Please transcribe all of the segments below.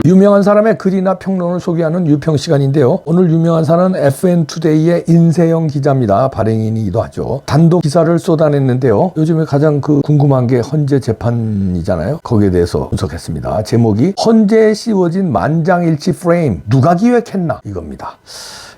유명한 사람의 글이나 평론을 소개하는 유평 시간인데요. 오늘 유명한 사람은 FN투데이의 인세영 기자입니다. 발행인이기도 하죠. 단독 기사를 쏟아냈는데요. 요즘에 가장 궁금한 게 헌재 재판이잖아요. 거기에 대해서 분석했습니다. 제목이 헌재에 씌워진 만장일치 프레임 누가 기획했나 이겁니다.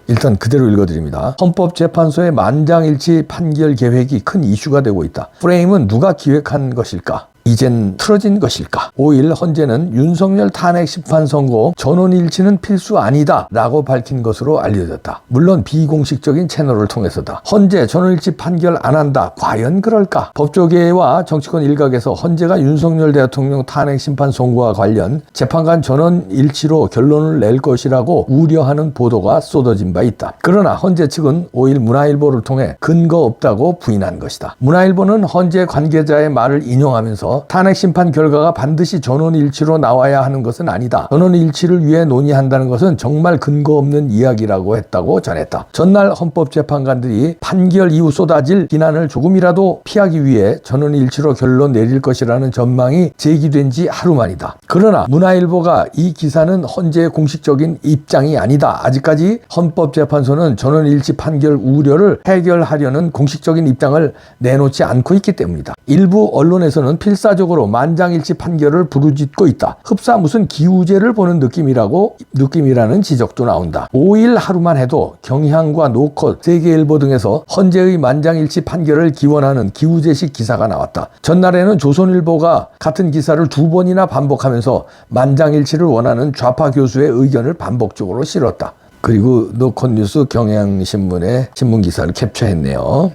일단 그대로 읽어드립니다. 헌법재판소의 만장일치 판결 계획이 큰 이슈가 되고 있다. 프레임은 누가 기획한 것일까? 이젠 틀어진 것일까? 5일 헌재는 윤석열 탄핵 심판 선고 전원일치는 필수 아니다 라고 밝힌 것으로 알려졌다. 물론 비공식적인 채널을 통해서다. 헌재 전원일치 판결 안 한다. 과연 그럴까? 법조계와 정치권 일각에서 헌재가 윤석열 대통령 탄핵 심판 선고와 관련 재판관 전원일치로 결론을 낼 것이라고 우려하는 보도가 쏟아진 바 있다. 그러나 헌재 측은 5일 문화일보를 통해 근거 없다고 부인한 것이다. 문화일보는 헌재 관계자의 말을 인용하면서 탄핵 심판 결과가 반드시 전원일치로 나와야 하는 것은 아니다. 전원일치를 위해 논의한다는 것은 정말 근거 없는 이야기라고 했다고 전했다. 전날 헌법재판관들이 판결 이후 쏟아질 비난을 조금이라도 피하기 위해 전원일치로 결론 내릴 것이라는 전망이 제기된 지 하루 만이다. 그러나 문화일보가 이 기사는 헌재의 공식적인 입장이 아니다. 아직까지 헌법재판소는 전원일치 판결 우려를 해결하려는 공식적인 입장을 내놓지 않고 있기 때문이다. 일부 언론에서는 필사적으로 만장일치 판결을 부르짖고 있다. 흡사 무슨 기우제를 보는 느낌이라는 지적도 나온다. 5일 하루만 해도 경향과 노컷, 세계일보 등에서 헌재의 만장일치 판결을 기원하는 기우제식 기사가 나왔다. 전날에는 조선일보가 같은 기사를 2번이나 반복하면서 만장일치를 원하는 좌파 교수의 의견을 반복적으로 실었다. 그리고 노컷뉴스 경향신문의 신문기사를 캡처했네요.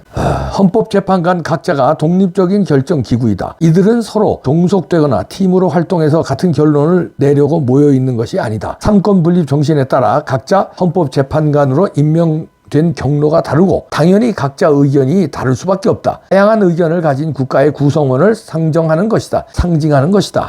헌법재판관 각자가 독립적인 결정기구이다. 이들은 서로 동속되거나 팀으로 활동해서 같은 결론을 내려고 모여있는 것이 아니다. 삼권분립 정신에 따라 각자 헌법재판관으로 임명된 경로가 다르고 당연히 각자 의견이 다를 수밖에 없다. 다양한 의견을 가진 국가의 구성원을 상징하는 것이다.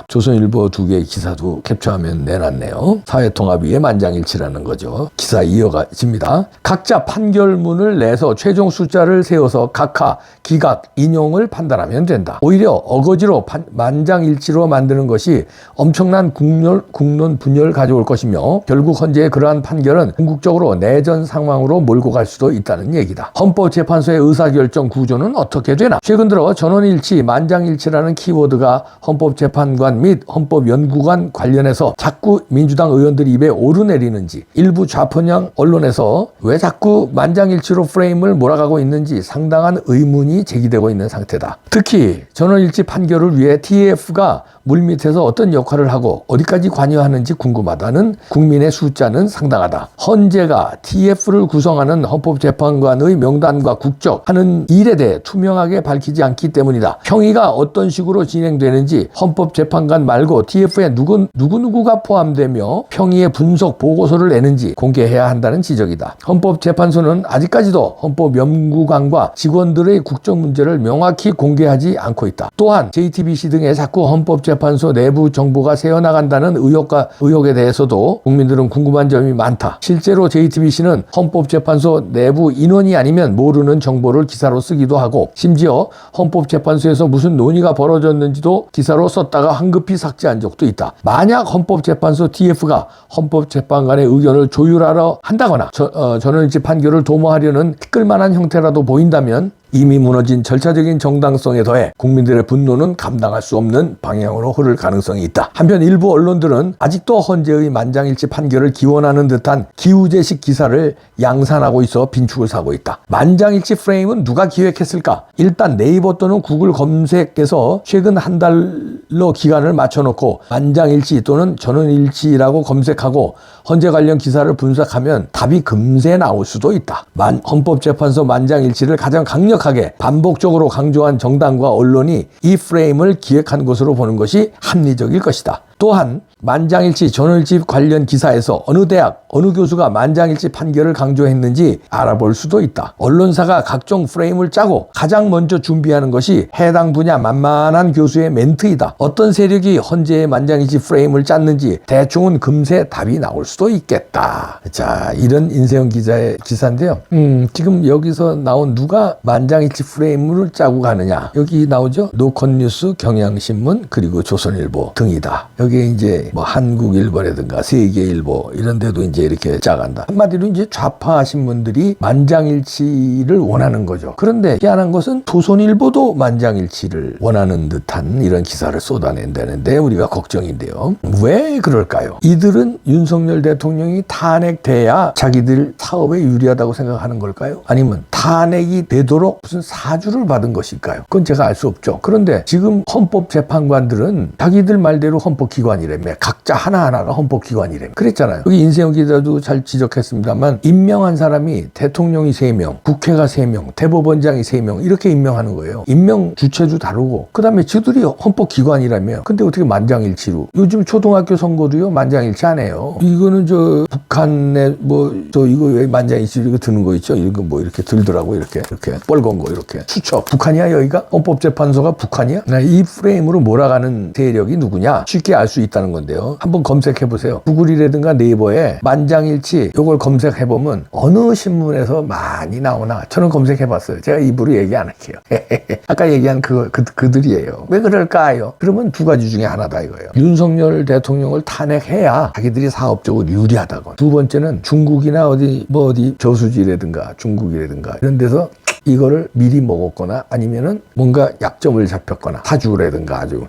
조선일보 2개의 기사도 캡처하면 내놨네요. 사회통합위의 만장일치라는 거죠. 기사 이어집니다. 각자 판결문을 내서 최종 숫자를 세워서 각하, 기각, 인용을 판단하면 된다. 오히려 어거지로 만장일치로 만드는 것이 엄청난 국론 분열을 가져올 것이며 결국 헌재의 그러한 판결은 궁극적으로 내전 상황으로 몰고 갈 수도 있다는 얘기다. 헌법재판소의 의사결정 구조는 어떻게 되나? 최근 들어 전원일치, 만장일치라는 키워드가 헌법재판관 및 헌법연구관 관련해서 자꾸 민주당 의원들 입에 오르내리는지 일부 좌편향 언론에서 왜 자꾸 만장일치로 프레임을 몰아가고 있는지 상당한 의문이 제기되고 있는 상태다. 특히 전원일치 판결을 위해 TF가 물밑에서 어떤 역할을 하고 어디까지 관여하는지 궁금하다는 국민의 숫자는 상당하다. 헌재가 TF를 구성하는 헌법재판관의 명단과 국적하는 일에 대해 투명하게 밝히지 않기 때문이다. 평의가 어떤 식으로 진행되는지 헌법재판관 말고 TF에 누구누구가 포함되며 평의의 분석 보고서를 내는지 공개해야 한다는 지적이다. 헌법재판소는 아직까지도 헌법연구관과 직원들의 국적 문제를 명확히 공개하지 않고 있다. 또한 JTBC 등의 자꾸 헌법재판소 내부 정보가 새어나간다는 의혹에 대해서도 국민들은 궁금한 점이 많다. 실제로 JTBC는 헌법재판소 내부 인원이 아니면 모르는 정보를 기사로 쓰기도 하고 심지어 헌법재판소에서 무슨 논의가 벌어졌는지도 기사로 썼다가 황급히 삭제한 적도 있다. 만약 헌법재판소 TF가 헌법재판관의 의견을 조율하러 한다거나 전원일치 판결을 도모하려는 티끌만한 형태라도 보인다면 이미 무너진 절차적인 정당성에 더해 국민들의 분노는 감당할 수 없는 방향으로 흐를 가능성이 있다. 한편 일부 언론들은 아직도 헌재의 만장일치 판결을 기원하는 듯한 기우제식 기사를 양산하고 있어 빈축을 사고 있다. 만장일치 프레임은 누가 기획했을까? 일단 네이버 또는 구글 검색에서 최근 한 달로 기간을 맞춰놓고 만장일치 또는 전원일치라고 검색하고 헌재 관련 기사를 분석하면 답이 금세 나올 수도 있다. 헌법재판소 만장일치를 가장 강력하게 반복적으로 강조한 정당과 언론이 이 프레임을 기획한 것으로 보는 것이 합리적일 것이다. 또한 만장일치, 전원일치 관련 기사에서 어느 대학, 어느 교수가 만장일치 판결을 강조했는지 알아볼 수도 있다. 언론사가 각종 프레임을 짜고 가장 먼저 준비하는 것이 해당 분야 만만한 교수의 멘트이다. 어떤 세력이 헌재의 만장일치 프레임을 짰는지 대충은 금세 답이 나올 수도 있겠다. 자, 이런 인세영 기자의 기사인데요. 지금 여기서 나온 누가 만장일치 프레임을 짜고 가느냐. 여기 나오죠. 노컷뉴스, 경향신문, 그리고 조선일보 등이다. 거기에 이제 뭐 한국일보라든가 세계일보 이런 데도 이제 이렇게 짜간다. 한마디로 이제 좌파 신문들이 만장일치를 원하는 거죠. 그런데 희한한 것은 조선일보도 만장일치를 원하는 듯한 이런 기사를 쏟아낸다는데 우리가 걱정인데요. 왜 그럴까요? 이들은 윤석열 대통령이 탄핵돼야 자기들 사업에 유리하다고 생각하는 걸까요? 아니면 탄핵이 되도록 무슨 사주를 받은 것일까요? 그건 제가 알 수 없죠. 그런데 지금 헌법재판관들은 자기들 말대로 헌법기관이라며 각자 하나하나가 헌법기관이라며 그랬잖아요. 여기 인세영 기자도 잘 지적했습니다만 임명한 사람이 대통령이 3명, 국회가 3명, 대법원장이 3명 이렇게 임명하는 거예요. 임명 주체도 다르고 그 다음에 저들이 헌법기관이라며 근데 어떻게 만장일치로 요즘 초등학교 선거도요 만장일치 안 해요. 이거는 저 북한에 이거 왜 만장일치로 이거 드는 거 있죠? 이거 뭐 이렇게 들더라고 이렇게 뻘건 거 이렇게 수첩 북한이야 여기가? 헌법재판소가 북한이야? 이 프레임으로 몰아가는 세력이 누구냐? 쉽게 알 수 있다는 건데요. 한번 검색해 보세요. 구글이라든가 네이버에 만장일치 이걸 검색해 보면 어느 신문에서 많이 나오나 저는 검색해 봤어요. 제가 입으로 얘기 안 할게요. 아까 얘기한 그들이에요. 왜 그럴까요? 그러면 두 가지 중에 하나다 이거예요. 윤석열 대통령을 탄핵해야 자기들이 사업적으로 유리하다고. 두 번째는 중국이나 어디 저수지라든가 중국이라든가 이런 데서 이거를 미리 먹었거나 아니면은 뭔가 약점을 잡혔거나 사주라든가 아주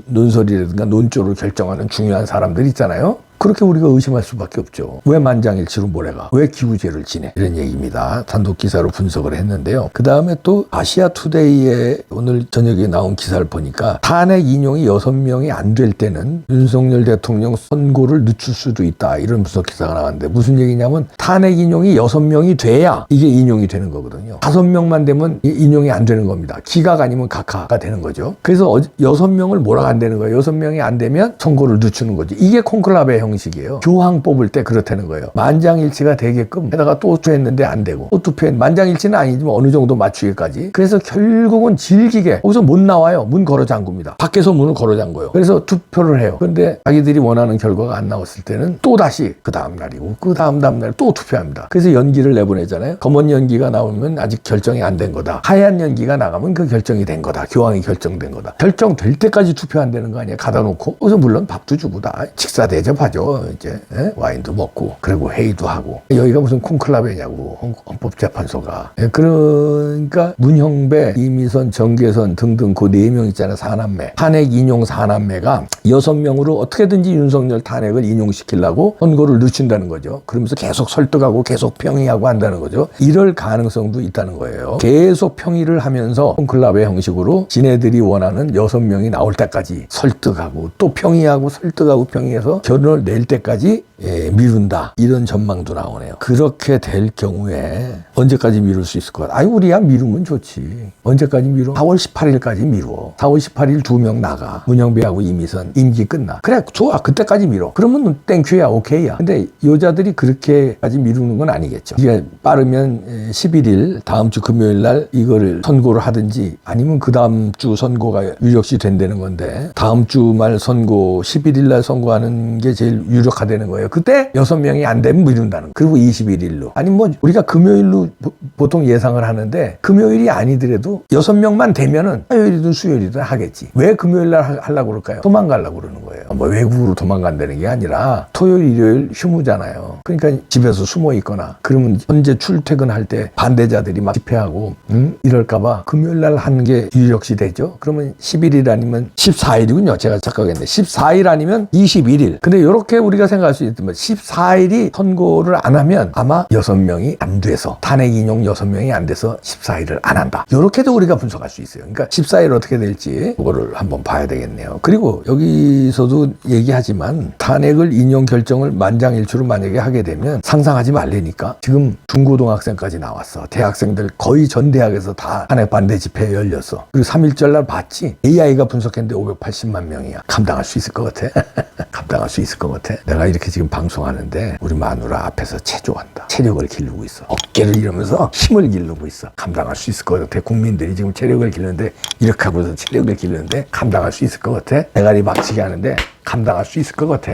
논설이라든가 논조를 결정하는 중요한 사람들 있잖아요. 그렇게 우리가 의심할 수밖에 없죠. 왜 만장일치로 몰아가? 왜 기우제를 지내? 이런 얘기입니다. 단독 기사로 분석을 했는데요. 그 다음에 또 아시아투데이에 오늘 저녁에 나온 기사를 보니까 탄핵 인용이 6명이 안 될 때는 윤석열 대통령 선고를 늦출 수도 있다. 이런 분석 기사가 나왔는데 무슨 얘기냐면 탄핵 인용이 6명이 돼야 이게 인용이 되는 거거든요. 5명만 되면 인용이 안 되는 겁니다. 기각 아니면 각하가 되는 거죠. 그래서 6명을 몰아간다는 거예요. 6명이 안 되면 선고를 늦추는 거죠. 이게 콘클라베 형식이에요. 교황 뽑을 때 그렇다는 거예요. 만장일치가 되게끔 해다가 또 투표했는데 안 되고 또 투표했는데 만장일치는 아니지만 어느 정도 맞추기까지. 그래서 결국은 질기게 거기서 못 나와요. 문 걸어 잠굽니다. 밖에서 문을 걸어 잠궈요. 그래서 투표를 해요. 그런데 자기들이 원하는 결과가 안 나왔을 때는 또 다시 그 다음 날이고 그 다음 날 또 투표합니다. 그래서 연기를 내보내잖아요. 검은 연기가 나오면 아직 결정이 안 된 거다. 하얀 연기가 나가면 그 결정이 된 거다. 교황이 결정된 거다. 결정될 때까지 투표한다는 거 아니에요. 가다 놓고. 그래서 물론 밥도 주고 다 식사 대접하죠. 이제 와인도 먹고 그리고 회의도 하고 여기가 무슨 콘클라베냐고 헌법재판소가. 그러니까 문형배, 이미선, 정계선 등등 그 4명 있잖아요. 4남매 탄핵 인용 4남매가 6명으로 어떻게든지 윤석열 탄핵을 인용시키려고 선고를 늦춘다는 거죠. 그러면서 계속 설득하고 계속 평의하고 한다는 거죠. 이럴 가능성도 있다는 거예요. 계속 평의를 하면서 콘클라베 형식으로 지네들이 원하는 6명이 나올 때까지 설득하고 또 평의하고 설득하고 평의해서 결론을 낼 때까지 미룬다. 이런 전망도 나오네요. 그렇게 될 경우에 언제까지 미룰 수 있을 것 같아? 우리야 미루면 좋지. 언제까지 미뤄? 4월 18일까지 미뤄. 4월 18일 2명 나가. 문영배하고 이미선 임기 끝나. 그래 좋아. 그때까지 미뤄. 그러면 땡큐야 오케이야. 근데 여자들이 그렇게까지 미루는 건 아니겠죠. 이게 빠르면 11일 다음 주 금요일 날 이거를 선고를 하든지 아니면 그 다음 주 선고가 유력시 된다는 건데 다음 주 말 선고 11일 날 선고하는 게 제일 유력하다는 거예요. 그때 6명이 안 되면 미룬다는 거. 그리고 21일로. 아니 우리가 금요일로 보통 예상을 하는데 금요일이 아니더라도 6명만 되면은 화요일이든 수요일이든 하겠지. 왜 금요일 날 하려고 그럴까요? 도망가려고 그러는 거예요. 외국으로 도망간다는 게 아니라 토요일, 일요일 휴무잖아요. 그러니까 집에서 숨어 있거나 그러면 현재 출퇴근할 때 반대자들이 막 집회하고 이럴까봐 금요일 날 하는 게 유력시 되죠. 그러면 11일 아니면 14일이군요. 제가 착각했네. 14일 아니면 21일. 근데 이렇게 우리가 생각할 수 있지만 14일이 선고를 안 하면 아마 6명이 안 돼서 탄핵 인용 6명이 안 돼서 14일을 안 한다. 이렇게도 우리가 분석할 수 있어요. 그러니까 14일 어떻게 될지 그거를 한번 봐야 되겠네요. 그리고 여기서도 얘기하지만 탄핵을 인용 결정을 만장일치로 만약에 하게 되면 상상하지 말라니까. 지금 중고등학생까지 나왔어. 대학생들 거의 전 대학에서 다 탄핵 반대 집회 열렸어. 그리고 3.1절 날 봤지? AI가 분석했는데 580만 명이야. 감당할 수 있을 것 같아? 감당할 수 있을 것 같아? 내가 이렇게 지금 방송하는데 우리 마누라 앞에서 체조한다. 체력을 기르고 있어. 어깨를 이러면서 힘을 기르고 있어. 감당할 수 있을 것 같아? 국민들이 지금 체력을 기르는데 이렇게 하고서 체력을 기르는데 감당할 수 있을 것 같아? 대가리 박치기 하는데 감당할 수 있을 것 같아?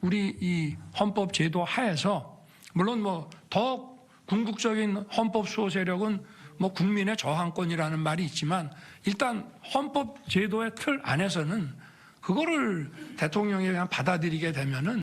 우리 이 헌법 제도 하에서 물론 더 궁극적인 헌법 수호 세력은 국민의 저항권이라는 말이 있지만 일단 헌법 제도의 틀 안에서는 그거를 대통령이 그냥 받아들이게 되면은